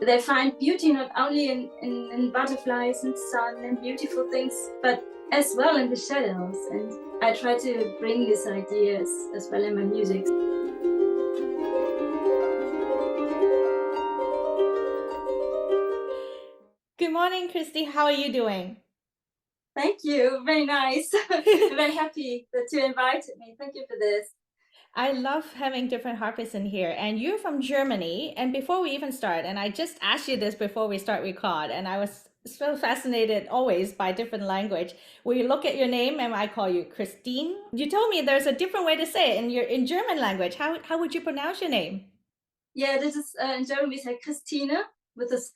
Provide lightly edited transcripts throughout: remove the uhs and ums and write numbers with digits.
they find beauty not only in butterflies and sun and beautiful things, but as well in the shadows. And I try to bring these ideas as well in my music. Good morning, Christy. How are you doing? Thank you. Very nice. I'm very happy that you invited me. Thank you for this. I love having different harpists in here. And you're from Germany. And before we even start, and I just asked you this before we start record, and I was so fascinated always by different language. We look at your name and I call you Christine. You told me there's a different way to say it in German language. How would you pronounce your name? Yeah, this is in German we say Christine with this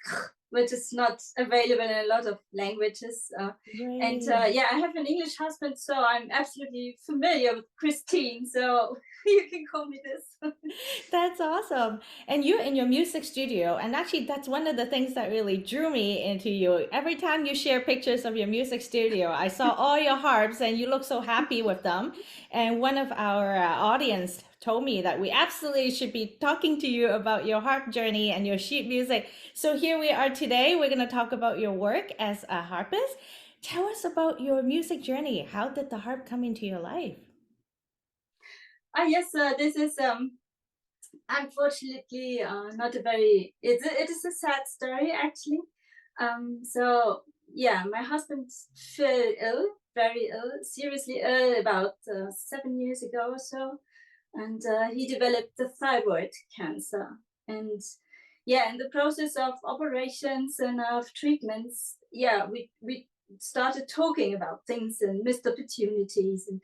which is not available in a lot of languages. And yeah, I have an English husband, so I'm absolutely familiar with Christine. So you can call me this. That's awesome. And you're in your music studio. And actually, that's one of the things that really drew me into you. Every time you share pictures of your music studio, I saw all your harps and you look so happy with them. And one of our audience told me that we absolutely should be talking to you about your harp journey and your sheet music. So here we are today. We're going to talk about your work as a harpist. Tell us about your music journey. How did the harp come into your life? Yes, this is unfortunately not a very. It is a sad story actually. So yeah, my husband fell ill, very ill, seriously ill about 7 years ago or so, and he developed the thyroid cancer. And yeah, in the process of operations and of treatments, yeah, we started talking about things and missed opportunities and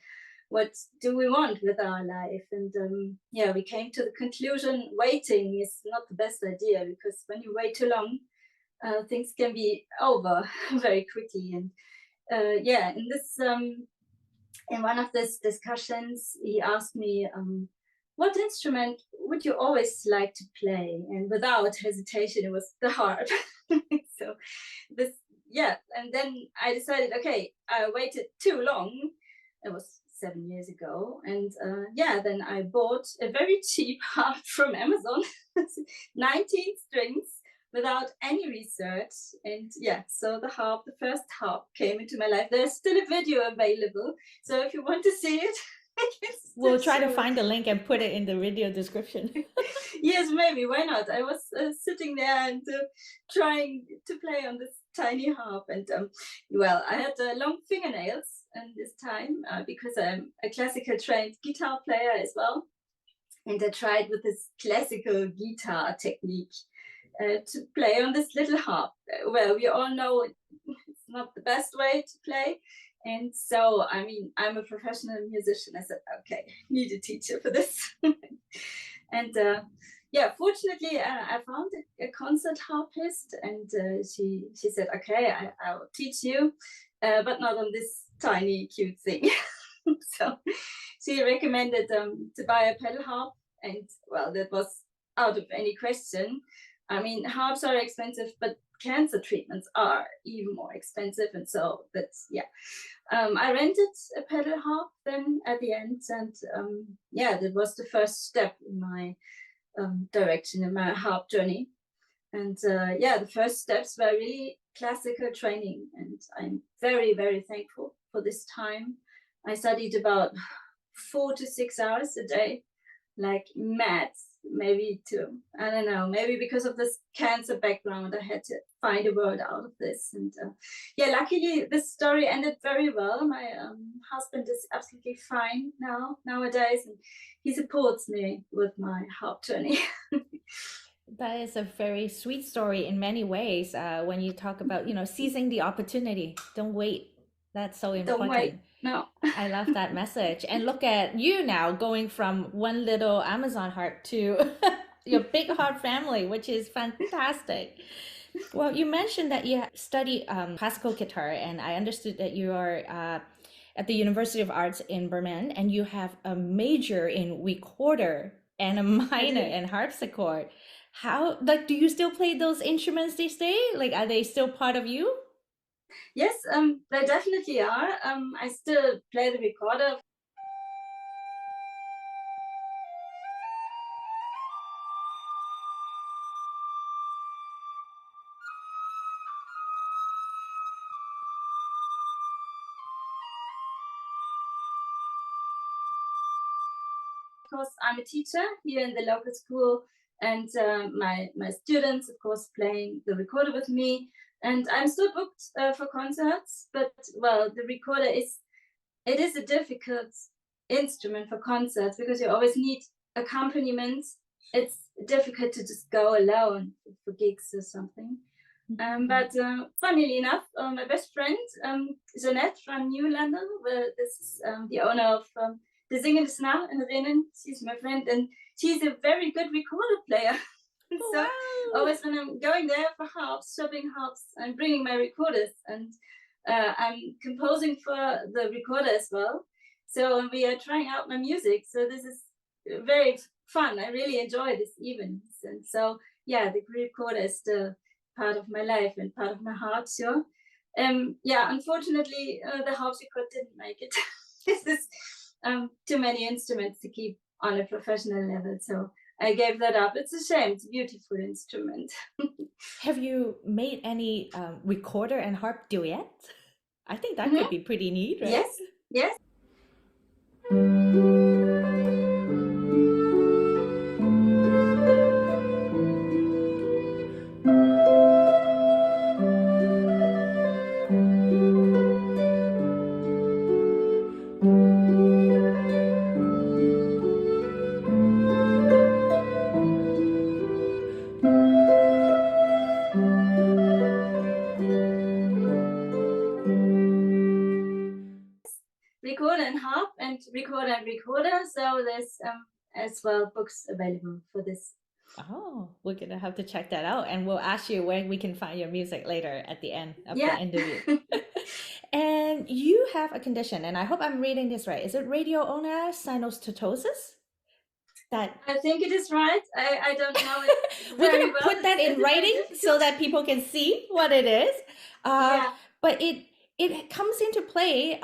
what do we want with our life. And yeah, we came to the conclusion waiting is not the best idea, because when you wait too long, things can be over very quickly. And yeah, in one of these discussions, he asked me, what instrument would you always like to play? And without hesitation, it was the harp. So this, yeah, and then I decided, okay, I waited too long. It was 7 years ago, and yeah, then I bought a very cheap harp from Amazon, 19 strings, without any research. And yeah, so the first harp came into my life. There's still a video available, so if you want to see it, I can We'll still try to show it. find the link and put it in the video description. Yes, maybe, why not? I was sitting there and trying to play on this tiny harp, and well, I had long fingernails in this time because I'm a classical trained guitar player as well, and I tried with this classical guitar technique to play on this little harp. Well, we all know it's not the best way to play. And so, I mean, I'm a professional musician. I said, okay, need a teacher for this. And yeah, fortunately, I found a concert harpist, and she said, okay, I'll teach you, but not on this tiny, cute thing. So she recommended to buy a pedal harp, and well, that was out of any question. I mean, harps are expensive, but cancer treatments are even more expensive, and so that's yeah. I rented a pedal harp then at the end, and yeah, that was the first step in my direction in my harp journey. And yeah, the first steps were really classical training, and I'm very, very thankful for this time. I studied about 4 to 6 hours a day, like mad, maybe too. I don't know, maybe because of this cancer background, I had to find a word out of this. And yeah, luckily this story ended very well. My husband is absolutely fine nowadays, and he supports me with my harp journey. That is a very sweet story in many ways. When you talk about, seizing the opportunity, don't wait. That's so Don't wait. important. No. I love that message. And look at you now going from one little Amazon harp to your big harp family, which is fantastic. Well, you mentioned that you study classical guitar, and I understood that you are at the University of Arts in Berlin, and you have a major in recorder and a I minor do. in harpsichord. How, like, do you still play those instruments these days? Like, are they still part of you? Yes, they definitely are. I still play the recorder. course, I'm a teacher here in the local school, and my students, of course, playing the recorder with me. And I'm still booked for concerts, but well, the recorder is a difficult instrument for concerts because you always need accompaniment. It's difficult to just go alone for gigs or something. But funnily enough, my best friend, Jeanette from Newlander, this is the owner of the Singende Snaar in Rennen. She's my friend, and she's a very good recorder player. So Wow. always when I'm going there for harps, shopping harps, I'm bringing my recorders, and I'm composing for the recorder as well. So we are trying out my music. So this is very fun. I really enjoy these evenings, and so yeah, the recorder is still part of my life and part of my heart. So yeah, unfortunately, the harpsichord didn't make it. This is too many instruments to keep on a professional level. So I gave that up. It's a shame. It's a beautiful instrument. Have you made any recorder and harp duets? I think that could be pretty neat, right? Yes, yes. Recorder and harp and recorder. So there's as well books available for this. Oh, we're gonna have to check that out, and we'll ask you where we can find your music later at the end of the interview. And you have a condition, and I hope I'm reading this right. Is it radioulnar synostosis? That I think it is right. I don't know it we're very gonna well. put that in writing so that people can see what it is. Yeah. But it comes into play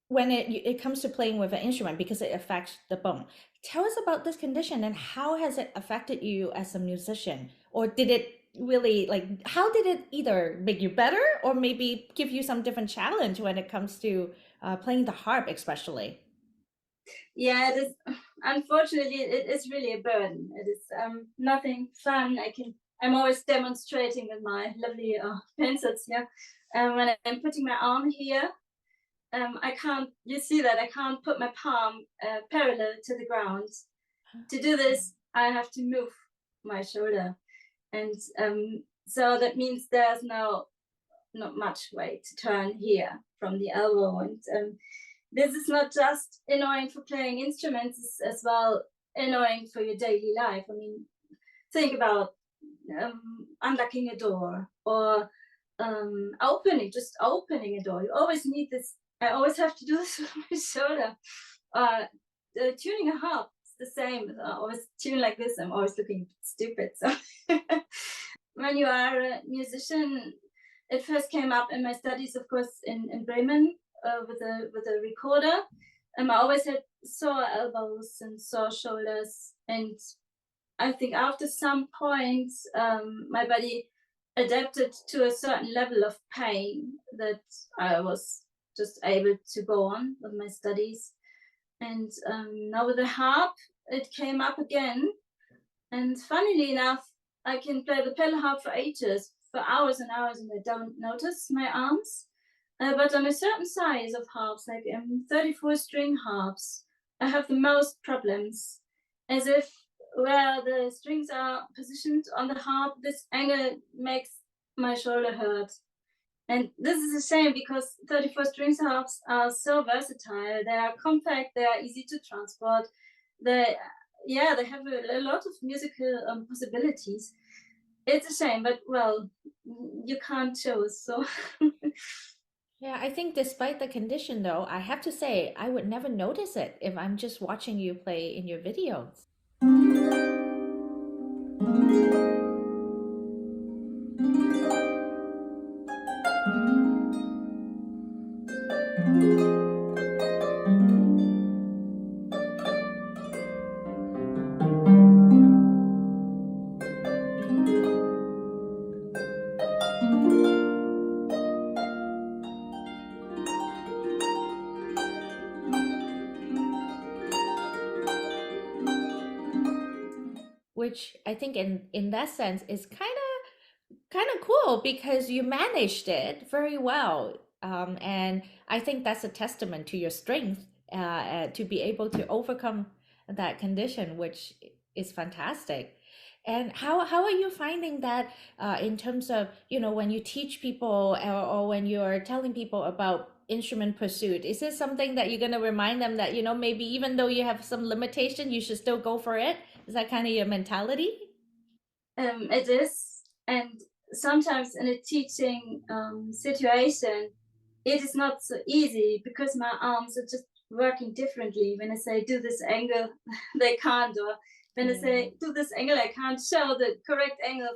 when it comes to playing with an instrument because it affects the bone. Tell us about this condition and how has it affected you as a musician? Or did it really, like, how did it either make you better or maybe give you some different challenge when it comes to playing the harp especially? Yeah, it is. Unfortunately, it is really a burden. It is nothing fun. I'm always demonstrating with my lovely pencils here. When I'm putting my arm here, I can't. You see that I can't put my palm parallel to the ground. To do this, I have to move my shoulder, and so that means there's not much weight to turn here from the elbow, and this is not just annoying for playing instruments, it's as well annoying for your daily life. I mean, think about unlocking a door or opening a door. You always need this. I always have to do this with my shoulder. Tuning a harp is the same. I always tune like this. I'm always looking stupid. So when you are a musician, it first came up in my studies, of course, in Bremen with a recorder. I always had sore elbows and sore shoulders, and I think after some point, my body adapted to a certain level of pain that I was just able to go on with my studies. And now with the harp, it came up again. And funnily enough, I can play the pedal harp for ages, for hours and hours, and I don't notice my arms. But on a certain size of harps, like 34 string harps, I have the most problems, as if where the strings are positioned on the harp, this angle makes my shoulder hurt. And this is a shame because 34 strings harps are so versatile. They are compact, they are easy to transport. They have a lot of musical possibilities. It's a shame, but well, you can't choose. So Yeah, I think despite the condition, though, I have to say I would never notice it if I'm just watching you play in your videos. which I think in that sense is kind of cool because you managed it very well. And I think that's a testament to your strength to be able to overcome that condition, which is fantastic. And how are you finding that in terms of, when you teach people or when you're telling people about instrument pursuit? Is this something that you're going to remind them that, maybe even though you have some limitation, you should still go for it? Is that kind of your mentality? It is, and sometimes in a teaching situation, it is not so easy because my arms are just working differently. When I say do this angle, they can't, or when I say do this angle, I can't show the correct angle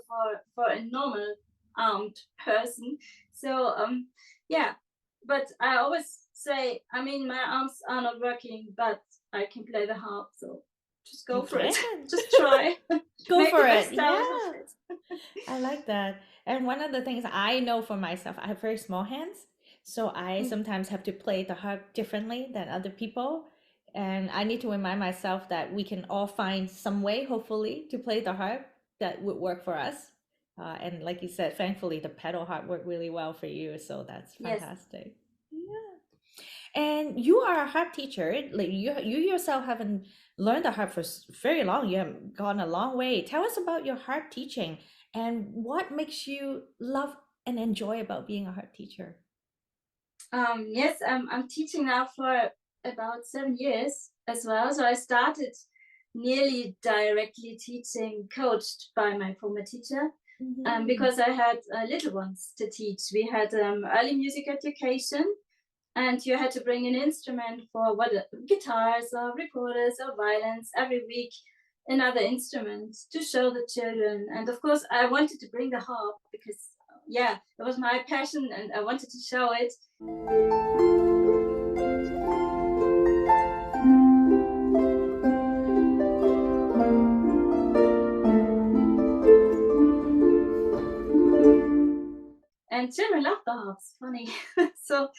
for a normal armed person. So yeah, but I always say, I mean, my arms are not working, but I can play the harp, so just go You for it. can. Just try. Go Make for the it. best out of Yeah. it. I like that. And one of the things I know for myself, I have very small hands. So I Mm. sometimes have to play the harp differently than other people. And I need to remind myself that we can all find some way, hopefully, to play the harp that would work for us. And like you said, thankfully, the pedal harp worked really well for you. So that's Yes. fantastic. Yeah. And you are a harp teacher. Like you yourself haven't learned the harp for very long. You have gone a long way. Tell us about your harp teaching and what makes you love and enjoy about being a harp teacher. Yes, I'm teaching now for about 7 years as well. So I started nearly directly teaching, coached by my former teacher, Mhm. because I had little ones to teach. We had early music education, and you had to bring an instrument for guitars or recorders or violins every week, another instrument to show the children. And of course, I wanted to bring the harp because, yeah, it was my passion and I wanted to show it. And children love the harps, funny. So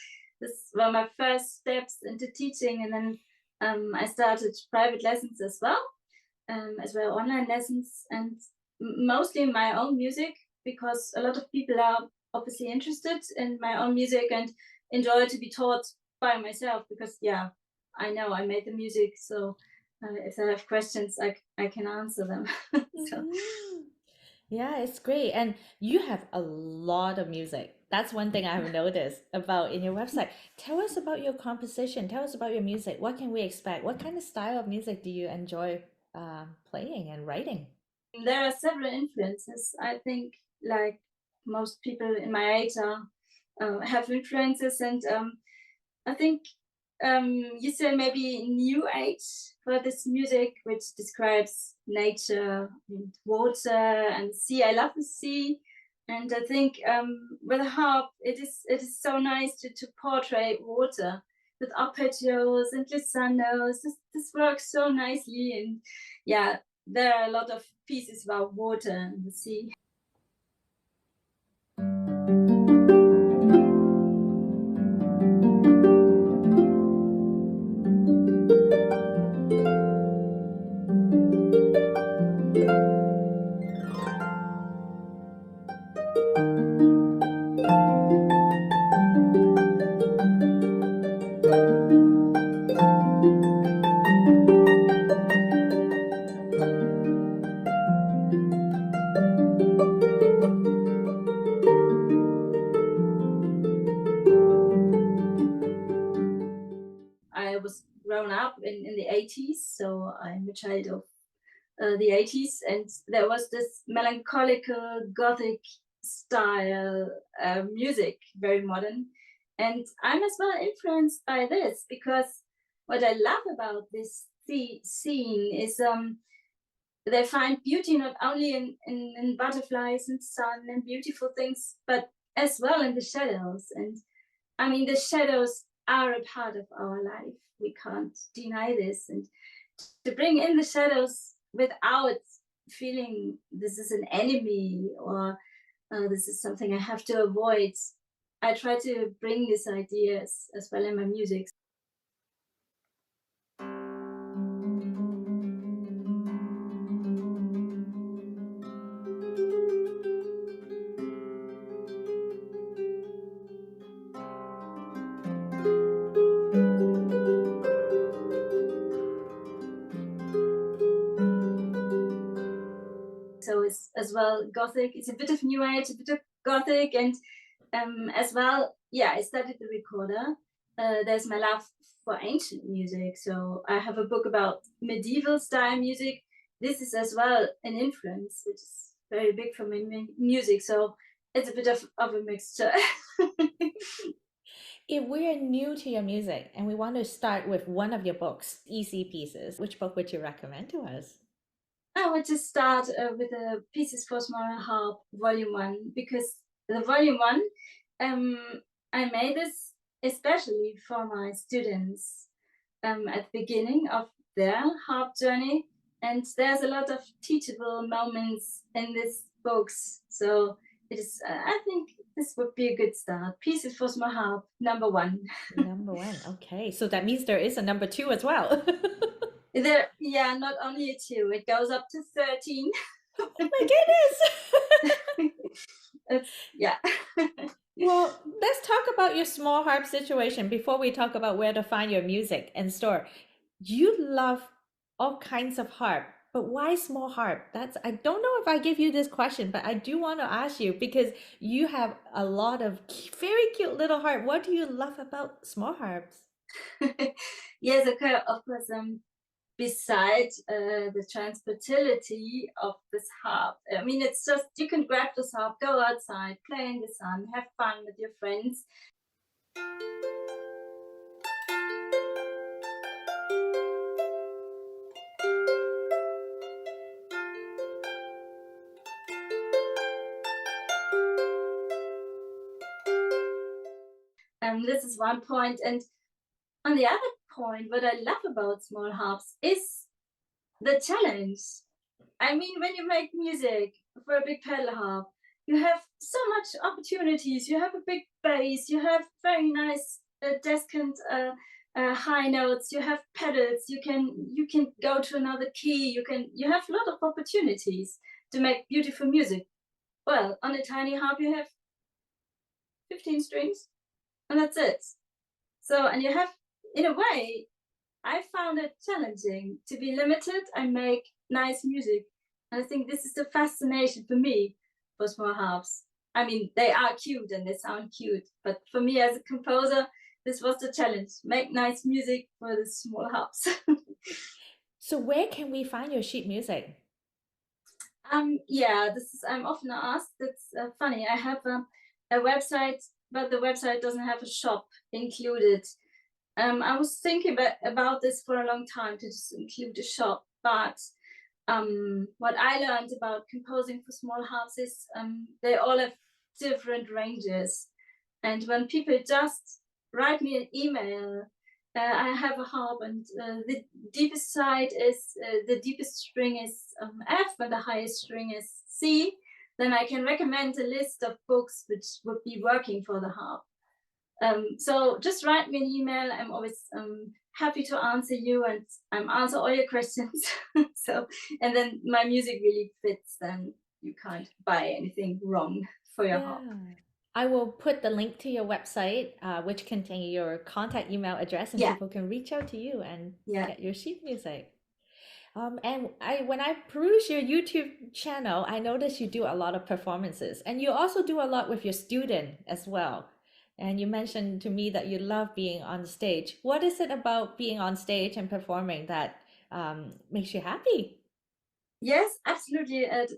this were my first steps into teaching, and then I started private lessons as well online lessons, and mostly my own music, because a lot of people are obviously interested in my own music and enjoy to be taught by myself, because yeah, I know I made the music, so if I have questions, I can answer them. So Mhm. Yeah, it's great. And you have a lot of music. That's one thing I've noticed about in your website. Tell us about your composition. Tell us about your music. What can we expect? What kind of style of music do you enjoy playing and writing? there are several influences. I think, like most people in my age are have influences, and I think you said maybe new age for this music, which describes nature and water and sea. I love the sea, and I think with a harp, it is so nice to portray water with arpeggios and glissandos. This works so nicely, and yeah, there are a lot of pieces about water and the sea. I was grown up in the 80s, so I'm a child of the 80s, and there was this melancholical gothic style music, very modern. And I'm as well influenced by this, because what I love about this scene is they find beauty not only in butterflies and sun and beautiful things, but as well in the shadows. And I mean, the shadows are a part of our life. We can't deny this. And to bring in the shadows without feeling this is an enemy, or this is something I have to avoid, I try to bring these ideas as well in my music. well Gothic. It's a bit of New Age, a bit of Gothic, and as well, yeah, I studied the recorder. There's my love for ancient music. So I have a book about medieval style music. This is as well an influence, which is very big for my music. So it's a bit of a mixture. If we're new to your music and we want to start with one of your books, easy pieces, which book would you recommend to us? I would just start with the Pieces for Small Harp, Volume 1, because the Volume 1, I made this especially for my students at the beginning of their harp journey. And there's a lot of teachable moments in these books. So it is, I think this would be a good start. Pieces for Small Harp, number 1. Number 1. Okay. So that means there is a number 2 as well. There, yeah, not only a 2, it goes up to 13. Oh my goodness. Yeah. Well, let's talk about your small harp situation before we talk about where to find your music and store. You love all kinds of harp, but why small harp? I don't know if I give you this question, but I do want to ask you because you have a lot of very cute little harp. What do you love about small harps? Yes, okay, of course. Besides the transportability of this harp, I mean, it's just you can grab this harp, go outside, play in the sun, have fun with your friends. This is one point, and on the other point, what I love about small harps is the challenge. I mean, when you make music for a big pedal harp, you have so much opportunities. You have a big bass, you have very nice descant high notes, you have pedals, you can go to another key, you have a lot of opportunities to make beautiful music. Well, on a tiny harp you have 15 strings and that's it. So, and you have, in a way, I found it challenging to be limited and make nice music. And I think this is the fascination for me for small harps. I mean, they are cute and they sound cute, but for me as a composer, this was the challenge: make nice music for the small harps. So where can we find your sheet music? Yeah, I'm often asked. It's funny. I have a website, but the website doesn't have a shop included. I was thinking about this for a long time to just include a shop, but what I learned about composing for small harps is they all have different ranges. And when people just write me an email, I have a harp and the deepest side is, the deepest string is F and the highest string is C, then I can recommend a list of books which would be working for the harp. So just write me an email. I'm always happy to answer you and answer all your questions. So, and then my music really fits, then you can't buy anything wrong for your harp. I will put the link to your website, which contain your contact email address, and people can reach out to you and get your sheet music. And when I peruse your YouTube channel, I noticed you do a lot of performances, and you also do a lot with your student as well. And you mentioned to me that you love being on stage. What is it about being on stage and performing that makes you happy? Yes, absolutely. It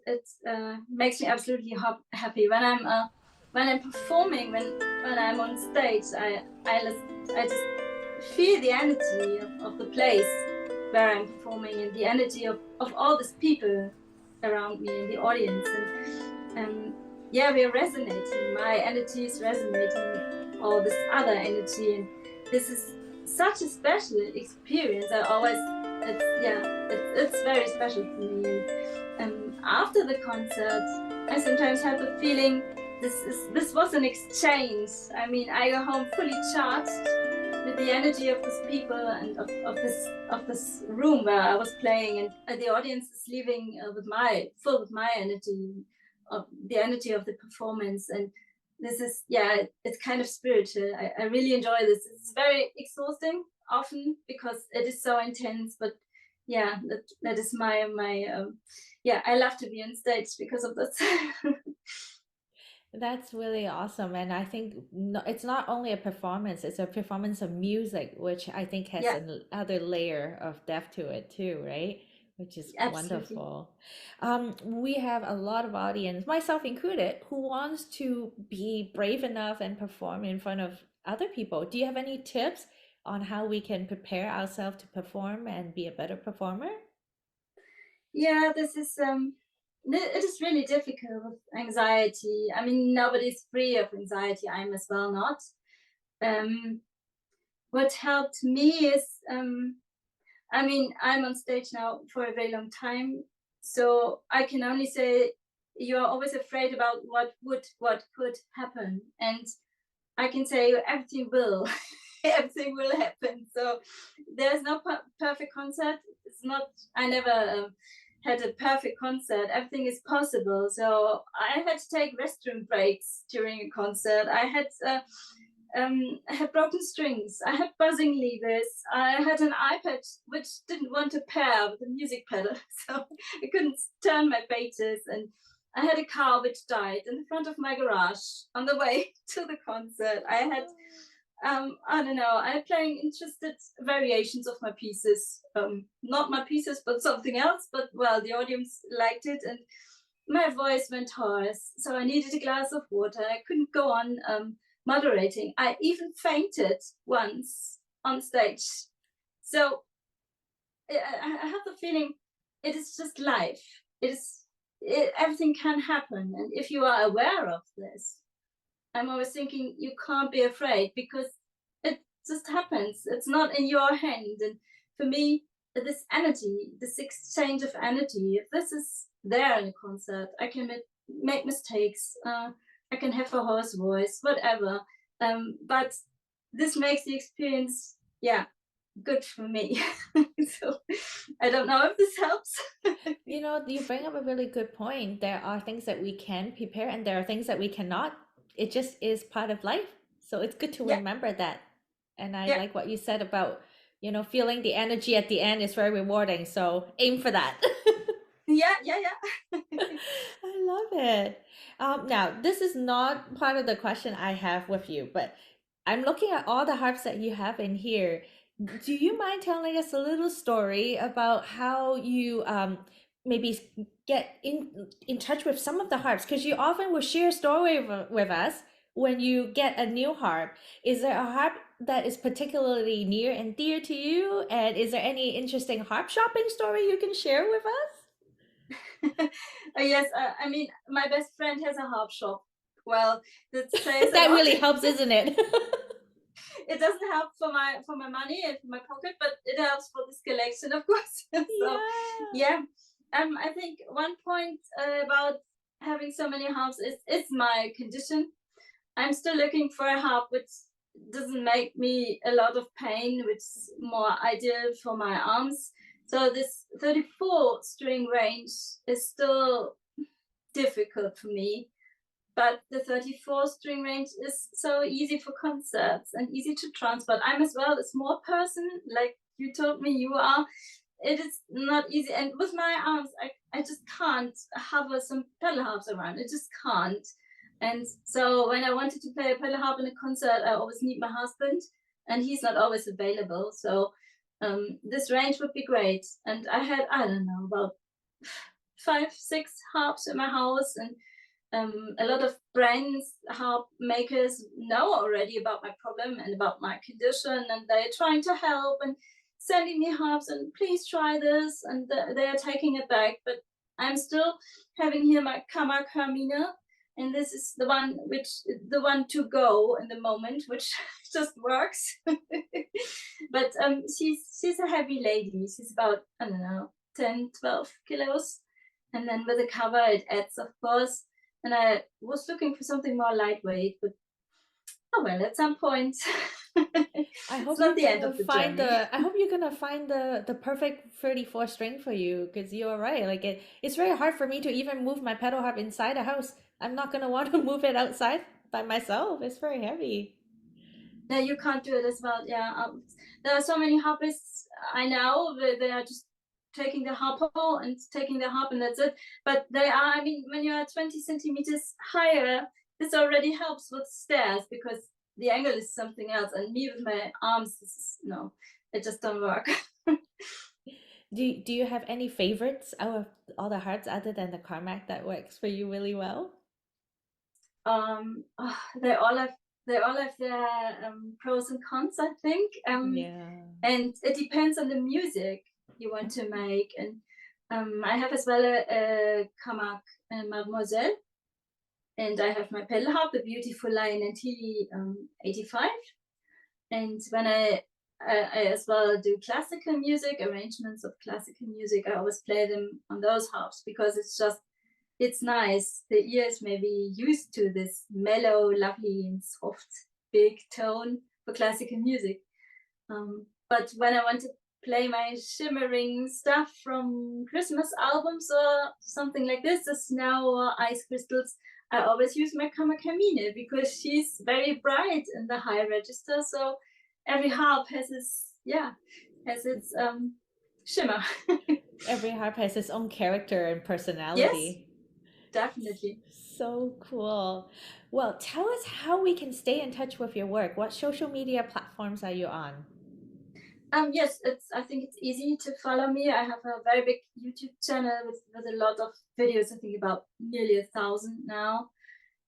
makes me absolutely happy when I'm performing. When I'm on stage, I just feel the energy of the place where I'm performing and the energy of all these people around me in the audience. And yeah, we are resonating. My energy is resonating all this other energy, and this is such a special experience. It's very special for me. And after the concert, I sometimes have the feeling this was an exchange. I mean, I go home fully charged with the energy of these people and of this room where I was playing, and the audience is leaving full with my energy, of the energy of the performance. And this is, it's kind of spiritual. I really enjoy this. It's very exhausting often because it is so intense, but yeah, that is my yeah, I love to be on stage because of this. That's really awesome. And I think no, it's not only a performance, it's a performance of music, which I think has Yeah, another layer of depth to it too, right? Which is absolutely. wonderful. We have a lot of audience, myself included, who wants to be brave enough and perform in front of other people. Do you have any tips on how we can prepare ourselves to perform and be a better performer? Yeah, this is it is really difficult with anxiety. I mean, nobody's free of anxiety. I'm as well not. Um, what helped me is I mean, I'm on stage now for a very long time, so I can only say you're always afraid about what could happen, and I can say everything will, everything will happen. So there's no perfect concert. It's not. I never had a perfect concert. Everything is possible. So I had to take restroom breaks during a concert. I had broken strings. I had buzzing levers. I had an iPad which didn't want to pair with the music pedal, so I couldn't turn my betas. And I had a car which died in the front of my garage on the way to the concert. I had, I don't know, I had playing interested variations of my pieces. Not my pieces, but something else. But well, the audience liked it, and my voice went hoarse. So I needed a glass of water. I couldn't go on moderating. I even fainted once on stage. So I have the feeling it is just life. Everything can happen, and if you are aware of this, I'm always thinking you can't be afraid because it just happens. It's not in your hand. And for me, this energy, this exchange of energy, if this is there in a concert, I can make mistakes. I can have a hoarse voice, whatever. But this makes the experience, yeah, good for me. So I don't know if this helps. You know, you bring up a really good point. There are things that we can prepare and there are things that we cannot. It just is part of life. So it's good to Yeah, remember that. And I yeah, like what you said about, feeling the energy at the end is very rewarding. So aim for that. yeah, yeah, yeah. I love it. Now, this is not part of the question I have with you, but I'm looking at all the harps that you have in here. Do you mind telling us a little story about how you maybe get in touch with some of the harps? Because you often will share a story with us when you get a new harp. Is there a harp that is particularly near and dear to you? And is there any interesting harp shopping story you can share with us? Yes, I mean, my best friend has a harp shop. Well, that says a That lot. really helps, isn't it? It doesn't help for my money and for my pocket, but it helps for this collection, of course. So, Yeah. yeah, I think one point about having so many harps is my condition. I'm still looking for a harp which doesn't make me a lot of pain, which is more ideal for my arms. So this 34 string range is still difficult for me, but the 34 string range is so easy for concerts and easy to transport. I'm as well a small person, like you told me you are. It is not easy, and with my arms, I just can't hover some pedal harps around. I just can't. And so when I wanted to play a pedal harp in a concert, I always need my husband, and he's not always available. So this range would be great. And I had, I don't know, about 5, 6 harps in my house, and a lot of brands, harp makers know already about my problem and about my condition, and they're trying to help and sending me harps and please try this, and they are taking it back. But I'm still having here my Kammer Carmina, and this is the one to go in the moment, which just works. But she's a heavy lady. She's about, I don't know, 10, 12 kilos, and then with the cover it adds, of course. And I was looking for something more lightweight, but oh well, at some point, I it's hope not you're the end gonna of the find journey. the I hope you're gonna find the perfect 34 string for you because you're right. Like it's very hard for me to even move my pedal harp inside a house. I'm not gonna want to move it outside by myself. It's very heavy. No, you can't do it as well. Yeah, there are so many harpists I know. They are just taking the harp hole and taking the harp, and that's it. But they are, I mean, when you are 20 centimeters higher, this already helps with stairs because the angle is something else. And me with my arms, this is no, it just don't work. Do you have any favorites out of all the harps other than the Carmack that works for you really well? They all have their pros and cons, I think. Yeah. And it depends on the music you want to make. And I have as well a Kamak Mademoiselle, and I have my pedal harp, the beautiful Lion and T 85. And when I as well do classical music, arrangements of classical music, I always play them on those harps because it's nice. The ear is maybe used to this mellow, lovely, and soft, big tone for classical music. But when I want to play my shimmering stuff from Christmas albums or something like this, the snow or ice crystals, I always use my Kamakamine because she's very bright in the high register. So every harp has its shimmer. Every harp has its own character and Yes, personality. definitely. So cool. Well, tell us how we can stay in touch with your work. What social media platforms are you on? Yes, I think it's easy to follow me. I have a very big YouTube channel with a lot of videos, I think about nearly 1,000 now.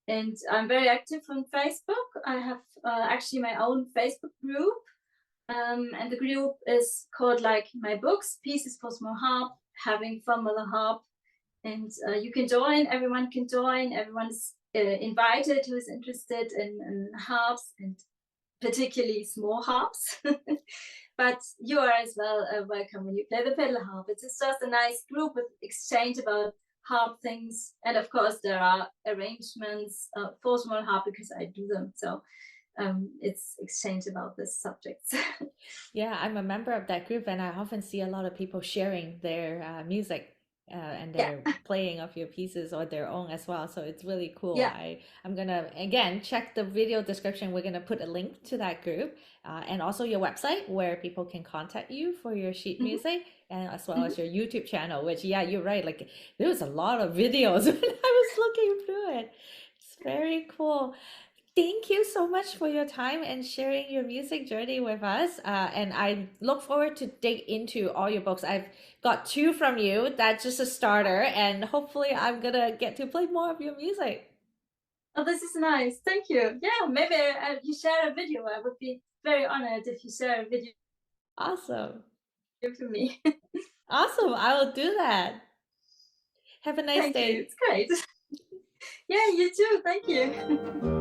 And I'm very active on Facebook. I have actually my own Facebook group. And the group is called like my books, Pieces for Small Harp, Having Fun with a Harp. And you can join, everyone can join, everyone's invited who is interested in harps and particularly small harps. But you are as well welcome when you play the pedal harp. It's just a nice group with exchange about harp things. And of course, there are arrangements for small harp because I do them. So it's exchange about this subjects. Yeah, I'm a member of that group, and I often see a lot of people sharing their music and Yeah. their playing of your pieces or their own as well. So it's really cool. Yeah. I'm gonna again check the video description. We're gonna put a link to that group and also your website where people can contact you for your sheet Mm-hmm. music and as well as Mm-hmm. your YouTube channel. Which yeah, you're right. Like there was a lot of videos when I was looking through it. It's very cool. Thank you so much for your time and sharing your music journey with us. And I look forward to dig into all your books. I've got two from you. That's just a starter, and hopefully, I'm gonna get to play more of your music. Oh, this is nice. Thank you. Yeah, maybe you share a video. I would be very honored if you share a video Awesome. for me. Awesome. I will do that. Have a nice Thank you. day. It's great. Yeah, you too. Thank you.